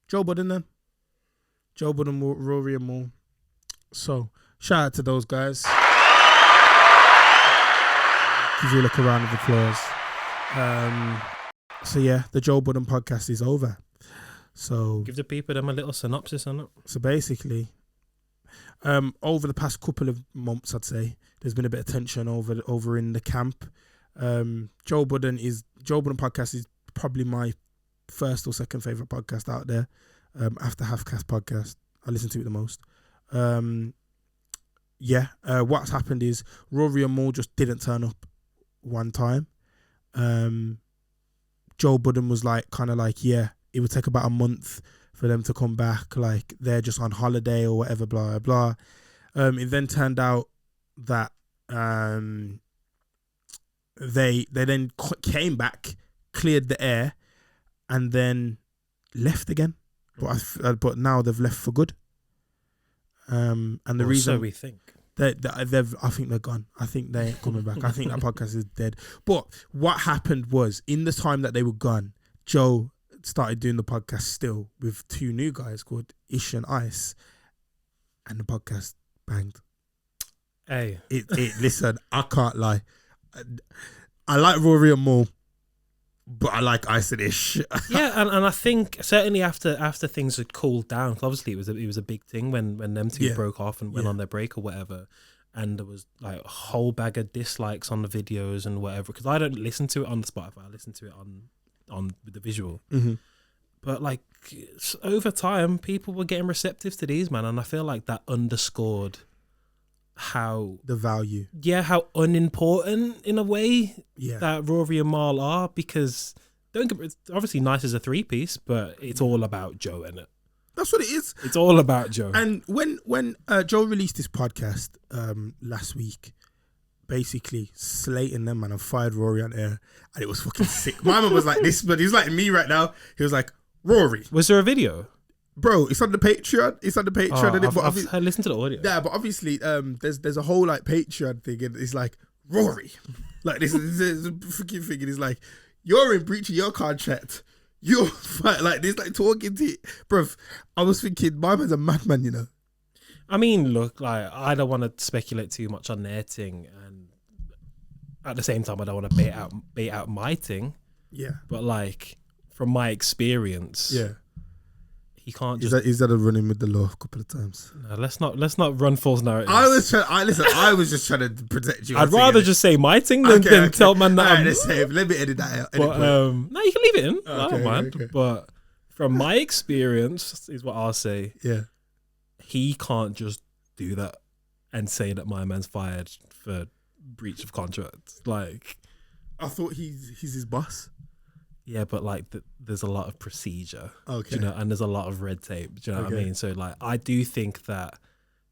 Joe Budden then. Joe Budden, Rory and Mal. So shout out to those guys. Give you a look around of applause. So yeah, the Joe Budden podcast is over. So give the people them a little synopsis on it. So basically, over the past couple of months, I'd say there's been a bit of tension over in the camp. Joe Budden podcast is probably my first or second favorite podcast out there. After Halfcast podcast, I listen to it the most. What's happened is Rory and Mal just didn't turn up one time. Joe Budden was kind of like, yeah, it would take about a month for them to come back. Like they're just on holiday or whatever, blah, blah, blah. It then turned out that they then came back, cleared the air, and then left again. But now they've left for good. And the reason so we think. I think they're gone. I think they ain't coming back. I think that podcast is dead. But what happened was, in the time that they were gone, Joe started doing the podcast still with two new guys called Ish and Ice, and the podcast banged. Hey, listen, I can't lie. I like Rory and Mal, but I like Ice and Ish. Yeah, and I think certainly after things had cooled down, 'cause obviously it was a big thing when them two broke off and went on their break or whatever, and there was like a whole bag of dislikes on the videos and whatever. Because I don't listen to it on Spotify, I listen to it on the visual. Mm-hmm. But like over time, people were getting receptive to these, man, and I feel like that underscored how the value, how unimportant in a way yeah, that Rory and Mal are, because it's obviously nice as a 3-piece, but it's all about Joe, innit? That's what it is. It's all about Joe. And when Joe released this podcast last week, basically slating them, man, and fired Rory on air, and it was fucking sick. My man was like this, but he's like me right now. He was like, Rory, was there a video? Bro, it's on the Patreon. It's on the Patreon. I've listened to the audio. Yeah, but obviously, there's a whole like Patreon thing, and it's like, Rory, like this is a freaking thing, and it's like, you're in breach of your contract. You're like this, like talking to it, bruv. I was thinking, my man's a madman, you know. I mean, look, like I don't want to speculate too much on their thing, and at the same time, I don't want to bait out my thing. Yeah, but like from my experience, yeah. He can't just. He's had a run in with the law a couple of times. No, let's not run false narratives. I was just trying to protect you. I'd rather just say my thing than tell man that. Let me edit that out. But, no, you can leave it in. Okay, I don't mind. Okay. But from my experience, is what I'll say. Yeah, he can't just do that and say that my man's fired for breach of contract. Like, I thought he's his boss. Yeah, but like there's a lot of procedure, okay, you know, and there's a lot of red tape. Do you know what I mean? So like, I do think that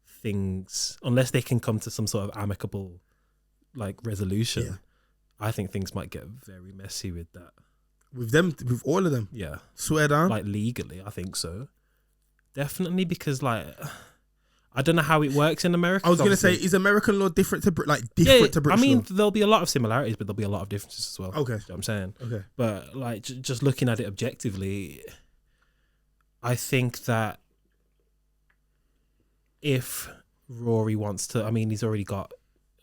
things, unless they can come to some sort of amicable like resolution, I think things might get very messy with that. With them, with all of them. Yeah, swear down. Like legally, I think so. Definitely, because like, I don't know how it works in America. I was going to say, is American law different to British law? I mean, there'll be a lot of similarities, but there'll be a lot of differences as well. Okay. You know what I'm saying? Okay. But like, just looking at it objectively, I think that if Rory wants to, I mean, he's already got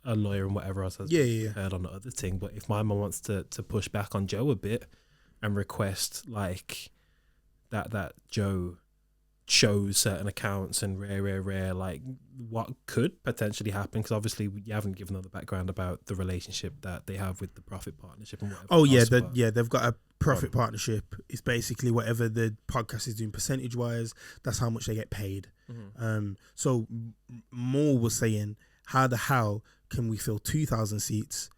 a lawyer and whatever else has heard on the other thing, but if my mum wants to push back on Joe a bit and request like that Joe shows certain accounts and rare, like what could potentially happen, because obviously you haven't given them the background about the relationship that they have with the profit partnership and whatever. Oh yeah, they've got a profit partnership. It's basically whatever the podcast is doing percentage wise, that's how much they get paid. Mm-hmm. So Mal was saying, how the hell can we fill 2,000 seats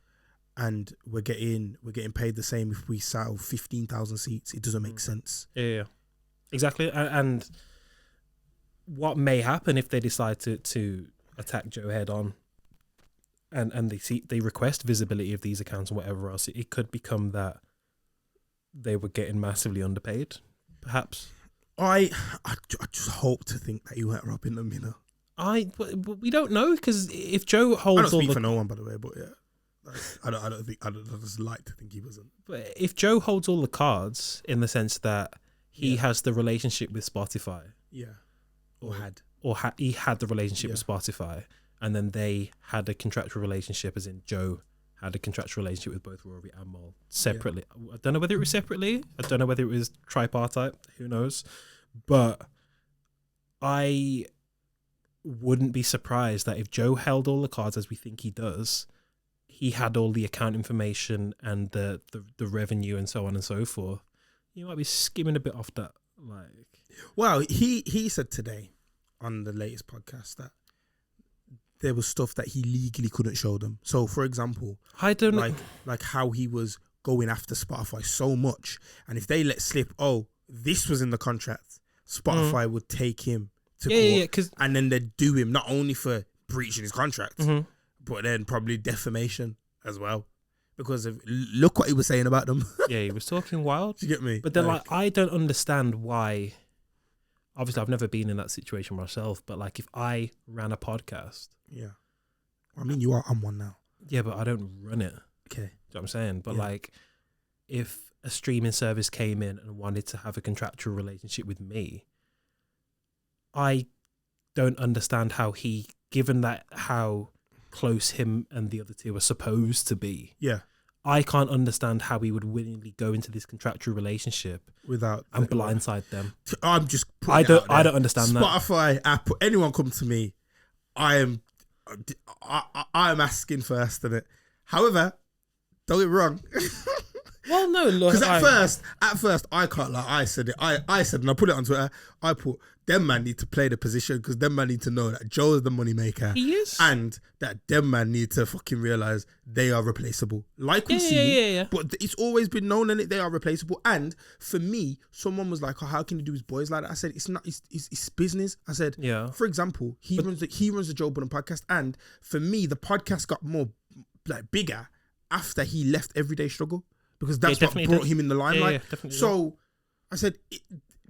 and we're getting paid the same if we sell 15,000 seats? It doesn't make sense. Yeah, exactly. And what may happen if they decide to attack Joe head on, and they request visibility of these accounts and whatever else, it could become that they were getting massively underpaid, perhaps. I just hope to think that you weren't robbing them, you know. But we don't know, because if Joe holds, I don't speak for no one, by the way, but yeah, I just like to think he wasn't. But if Joe holds all the cards, in the sense that he has the relationship with Spotify. Yeah. He had the relationship with Spotify, and then they had a contractual relationship, as in Joe had a contractual relationship with both Rory and Mal separately. I don't know whether it was separately. I don't know whether it was tripartite. Who knows? But I wouldn't be surprised that if Joe held all the cards as we think he does, he had all the account information and the revenue and so on and so forth. You might be skimming a bit off that. Well, he said today on the latest podcast that there was stuff that he legally couldn't show them. So, for example, I don't like how he was going after Spotify so much, and if they let slip, this was in the contract, Spotify would take him to court, and then they'd do him not only for breaching his contract, but then probably defamation as well, because of look what he was saying about them. Yeah, he was talking wild. Do you get me? But then, I don't understand why. Obviously, I've never been in that situation myself, but like if I ran a podcast. Yeah. I mean, you are on one now. Yeah, but I don't run it. Okay. Do you know what I'm saying? But like if a streaming service came in and wanted to have a contractual relationship with me, I don't understand how given that how close him and the other two are supposed to be. Yeah. I can't understand how he would willingly go into this contractual relationship without and blindside them. I'm just I don't understand Spotify, Apple, anyone come to me, I am asking first in it. However, don't get me wrong. Well, no, look. Because at first, I can't lie. I said it. I said, and I put it on Twitter. I put them man need to play the position because them man need to know that Joe is the money maker. He is, and that them man need to fucking realize they are replaceable. Like we see, but it's always been known that they are replaceable. And for me, someone was like, "Oh, how can you do his boys like that?" I said, "It's not. It's business." I said, "Yeah." For example, he runs the Joe Budden podcast, and for me, the podcast got more bigger after he left Everyday Struggle. Because that's what brought him in the limelight. So I said,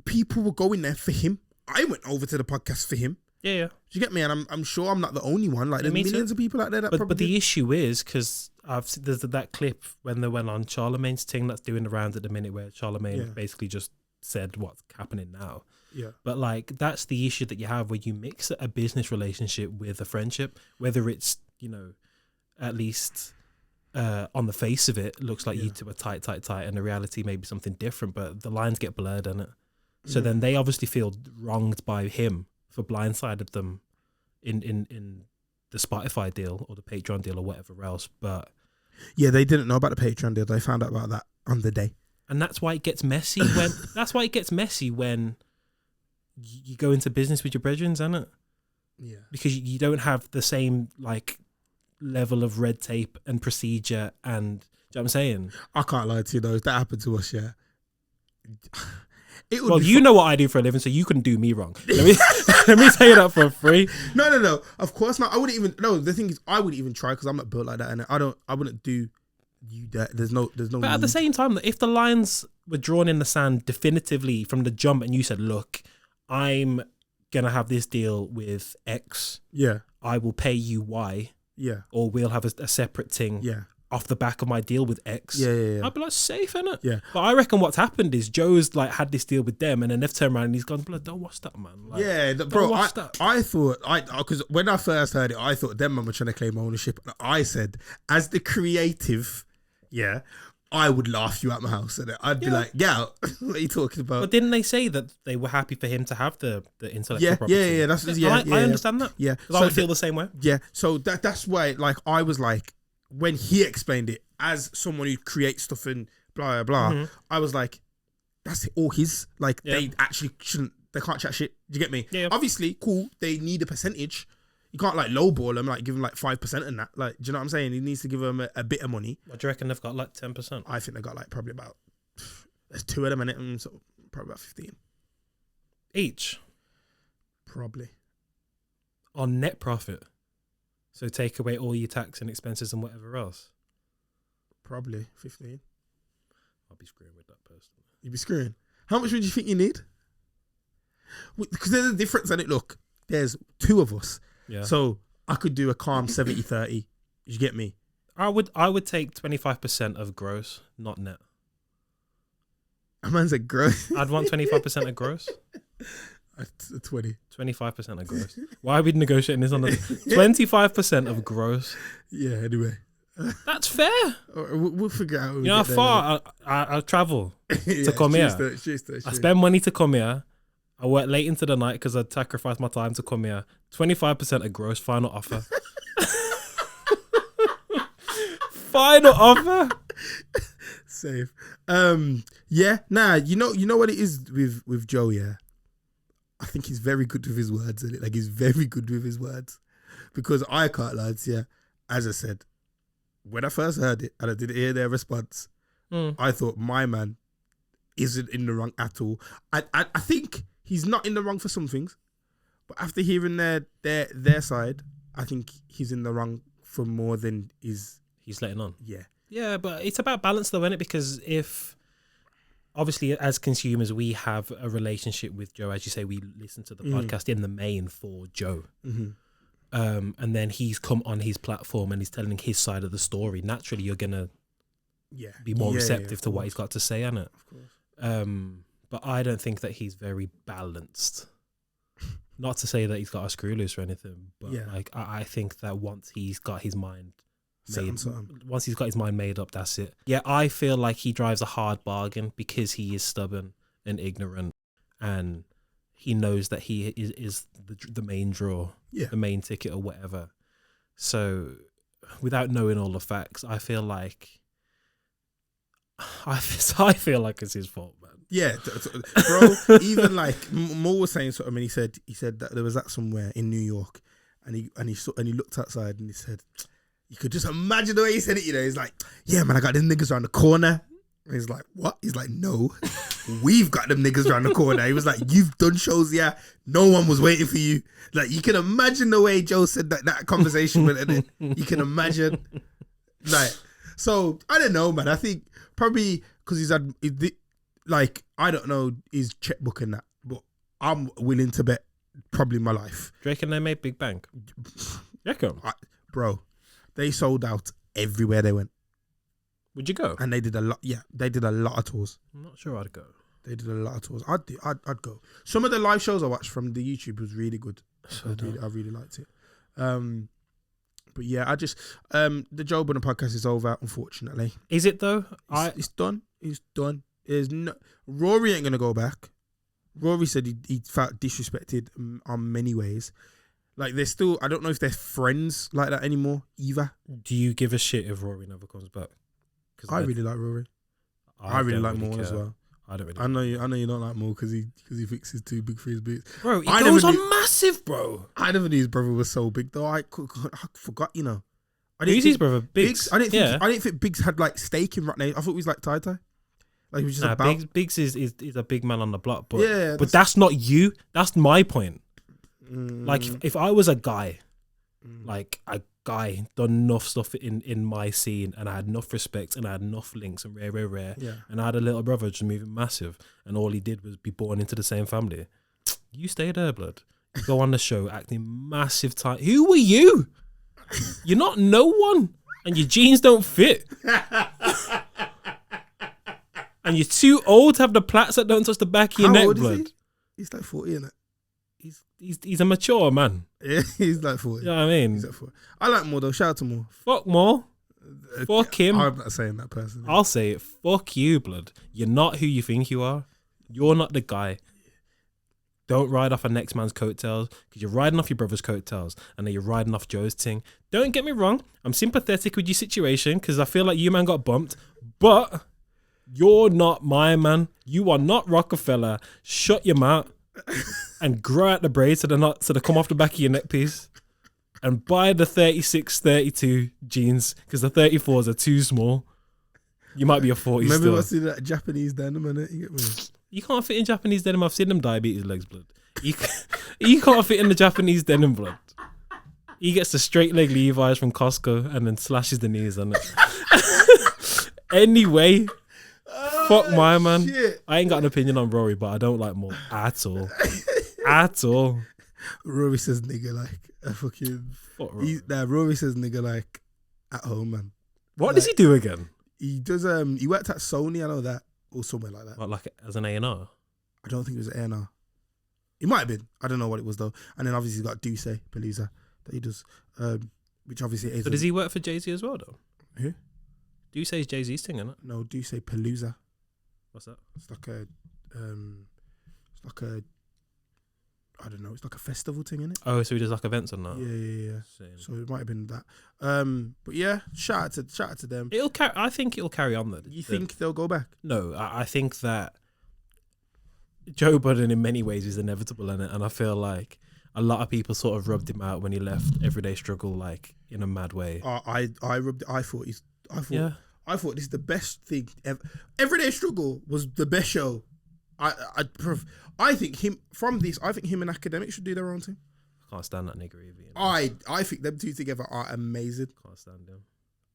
people were going there for him. I went over to the podcast for him. Yeah. Do you get me? And I'm sure I'm not the only one. Like, there's millions of people out there that probably... But the issue is, because there's that clip when they went on Charlemagne's thing that's doing the rounds at the minute where Charlemagne basically just said what's happening now. Yeah. But like, that's the issue that you have where you mix a business relationship with a friendship, whether it's, at least... on the face of it, looks like you two are tight, and the reality may be something different, but the lines get blurred in it. So then they obviously feel wronged by him for blindsided them in the Spotify deal or the Patreon deal or whatever else. But yeah, they didn't know about the Patreon deal. They found out about that on the day, and that's why it gets messy when you go into business with your brethren, isn't it? Yeah, because you don't have the same level of red tape and procedure, and do you know what I'm saying? I can't lie to you though, if that happened to us, you know what I do for a living, so you couldn't do me wrong. Let me tell you that for free. No, of course not. I wouldn't even. No, the thing is, I wouldn't even try because I'm not built like that, and I wouldn't do you that. There's no. But at the same time, if the lines were drawn in the sand definitively from the jump, and you said, "Look, I'm gonna have this deal with X. Yeah, I will pay you Y." Yeah. Or we'll have a separate thing off the back of my deal with X. Yeah. I'd be like, safe, innit? Yeah. But I reckon what's happened is Joe's had this deal with them and then they've turned around and he's gone, blood, don't watch that, man. Bro, I thought, because when I first heard it, I thought them man were trying to claim ownership. And I said, as the creative, I would laugh you out my house. And I'd be like, what are you talking about? But didn't they say that they were happy for him to have the intellectual property? I understand that. Yeah. Because I would feel the same way. Yeah. So that's why, I was like, when he explained it as someone who creates stuff and blah, blah, blah, I was like, that's all his. They actually shouldn't, they can't chat shit. Do you get me? Yeah. Obviously, cool, they need a percentage. You can't lowball them, give them 5% in that. Do you know what I'm saying? He needs to give them a bit of money. What do you reckon they've got 10%? I think they got probably about, there's two of them in it, and so probably about 15. Each? Probably. On net profit? So take away all your tax and expenses and whatever else? Probably 15. I'll be screwing with that person. You'd be screwing. How much would you think you need? Because there's a difference in it. Look, there's two of us. Yeah. So I could do a calm 70-30. You get me? I would take 25% of gross, not net. A man said gross. I'd want 25% of gross. 20. 25% of gross. Why are we negotiating this on the 25% of gross? Yeah, anyway. That's fair. We'll figure out. You know how far I travel to come here. I spend money to come here. I work late into the night because I sacrifice my time to come here. 25% of gross. Final offer. Final offer. Safe. Yeah. Nah. You know what it is with Joe. Yeah. I think he's very good with his words. Like he's very good with his words, because I can't lie. Yeah. As I said, when I first heard it and I didn't hear their response, I thought my man isn't in the wrong at all. I think he's not in the wrong for some things, but after hearing their side, I think he's in the wrong for more than he's letting on. Yeah. Yeah, but it's about balance though, isn't it? Because if obviously as consumers we have a relationship with Joe, as you say, we listen to the podcast in the main for Joe. Mm-hmm. And then he's come on his platform and he's telling his side of the story. Naturally, you're gonna be more receptive to what he's got to say, isn't it? Of course. But I don't think that he's very balanced. Not to say that he's got a screw loose or anything, but like I think that once he's got his mind made up, that's it. Yeah, I feel like he drives a hard bargain because he is stubborn and ignorant, and he knows that he is the main draw, the main ticket or whatever. So without knowing all the facts, I feel like it's his fault, man. Yeah, bro. Even like Mo was saying something, and he said that there was that somewhere in New York, and he looked outside and he said, you could just imagine the way he said it. You know, he's like, yeah, man, I got them niggas around the corner. And he's like, what? He's like, no, we've got them niggas around the corner. He was like, you've done shows, yeah. No one was waiting for you. Like, you can imagine the way Joe said that conversation with it. You can imagine. Like, so I don't know, man. I think probably because I don't know his checkbook and that, but I'm willing to bet probably my life. Do you reckon they made Big Bang? Bro, they sold out everywhere they went. Would you go? And they did a lot. Yeah, they did a lot of tours. I'm not sure I'd go. They did a lot of tours. I'd go. Some of the live shows I watched from the YouTube was really good. I really liked it. But yeah, I just the Joe Budden podcast is over, unfortunately. Is it though? It's done. It's done. There's no Rory ain't gonna go back. Rory said he felt disrespected on many ways. Like they're still. I don't know if they're friends like that anymore either. Do you give a shit if Rory never comes back? I really like Rory. I really like Mal as well. I don't really. I know you don't like Mal because he fixes too big for his boots. Bro, he goes on massive, bro. I never knew his brother was so big though. I forgot, you know. Who's his brother? Biggs. I didn't think Biggs had like stake in Ratney. I thought he was like tie-tie. Like he was just Biggs is a big man on the block, but that's not you. That's my point. Like if I was a guy, like a guy done enough stuff in my scene and I had enough respect and I had enough links and rare and I had a little brother just moving massive and all he did was be born into the same family, you stay there, blood. You go on the show acting massive time. Who were you? You're not no one and your jeans don't fit and you're too old to have the plaits that don't touch the back of your neck, blood. He's like 40, isn't it? He's a mature man. Yeah, he's like 40. You know what I mean? He's like 40. I like Mal though. Shout out to Mal. Fuck Mal. Fuck him. I'm not saying that personally. I'll say it. Fuck you, blood. You're not who you think you are. You're not the guy. Don't ride off a next man's coattails because you're riding off your brother's coattails and then you're riding off Joe's thing. Don't get me wrong. I'm sympathetic with your situation because I feel like you, man, got bumped. But you're not my man. You are not Rockefeller. Shut your mouth. And grow out the braids so they come off the back of your neck piece, and buy the 36, 32 jeans because the 34s are too small. You might be a 40 Maybe still. I've seen that Japanese denim in it. You get me? You can't fit in Japanese denim. I've seen them diabetes legs, blood. You can't fit in the Japanese denim, blood. He gets the straight leg Levi's from Costco and then slashes the knees on it. Anyway. Fuck my man. Shit. I ain't got an opinion on Rory, but I don't like Mal at all. At all. Rory says nigga like a fucking. Rory says nigga like at home, man. What does he do again? He does. He worked at Sony. I know that. or somewhere like that. What, like as an A&R? I don't think it was A&R. It might have been. I don't know what it was though. And then obviously he's got Duce Palooza that he does, which obviously is. So does he work for Jay-Z as well though? Who? Duce is Jay-Z's thing, isn't it? No, Duce Palooza. What's that? It's like a, I don't know. It's like a festival thing, isn't it? Oh, so he does like events on that. Yeah. Same. So it might have been that. But yeah, shout out to them. I think it'll carry on though. You think they'll go back? No, I think that Joe Budden in many ways is inevitable in it, and I feel like a lot of people sort of rubbed him out when he left Everyday Struggle, like in a mad way. I thought this is the best thing ever. Everyday Struggle was the best show. I think him and Academic should do their own thing. I can't stand that nigga either. You know? I think them two together are amazing. Can't stand him.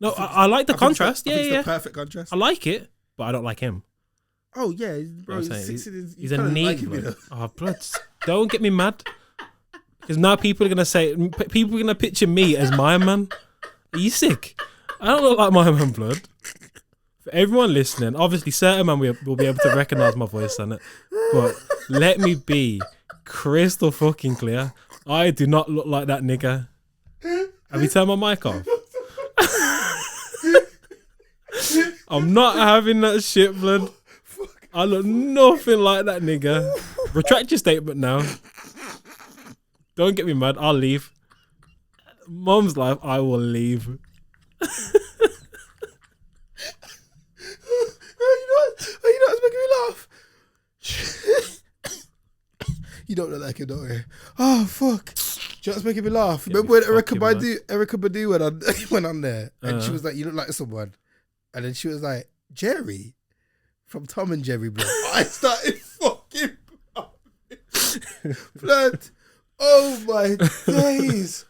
No, I like the contrast. I think Yeah. the perfect contrast. I like it, but I don't like him. Oh yeah, bro. He's a neat. Oh, blood! Don't get me mad. Because now people are gonna picture me as my man. Are you sick? I don't look like my man, blood. For everyone listening, obviously certain man will be able to recognise my voice on it. But let me be crystal fucking clear. I do not look like that nigga. Have you turned my mic off? I'm not having that shit, blood. I look nothing like that nigga. Retract your statement now. Don't get me mad. I'll leave. Mum's life, I will leave. You know what's making me laugh? You don't know that kid, don't you? Oh fuck! Do you know what's making me laugh? Remember when Erykah Badu went on there and she was like, "You look like someone," and then she was like, "Jerry from Tom and Jerry, bro." I started fucking blood. Oh my days!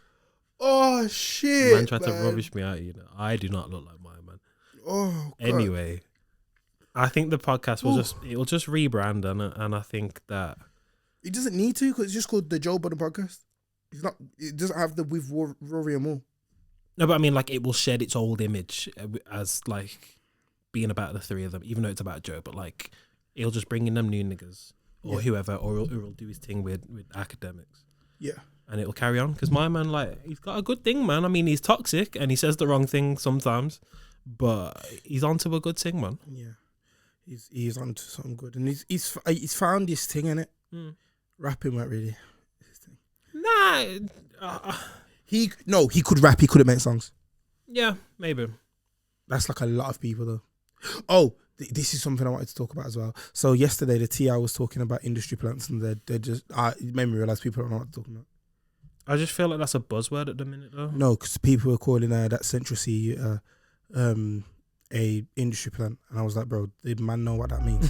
Oh shit! Man tried to rubbish me out. You know, I do not look like my man. Oh. God. Anyway, I think the podcast will just rebrand, and I think that it doesn't need to because it's just called the Joe Budden podcast. It's not. It doesn't have the with Rory and Mal. No, but I mean, like, it will shed its old image as like being about the three of them, even though it's about Joe. But like, it'll just bring in them new niggas or whoever, or he'll do his thing with academics. Yeah. And it'll carry on because my man, like, he's got a good thing, man. I mean, he's toxic and he says the wrong thing sometimes, but he's onto a good thing, man. Yeah, he's onto something good, and he's found his thing, innit? Rapping weren't really his thing. Nah, he could rap. He couldn't make songs. Yeah, maybe. That's like a lot of people though. Oh, this is something I wanted to talk about as well. So yesterday, the TI was talking about industry plants, and they're just it made me realize people don't know what they're talking about. I just feel like that's a buzzword at the minute, though. No, because people were calling that Central C a industry plant, and I was like, bro, did man know what that means?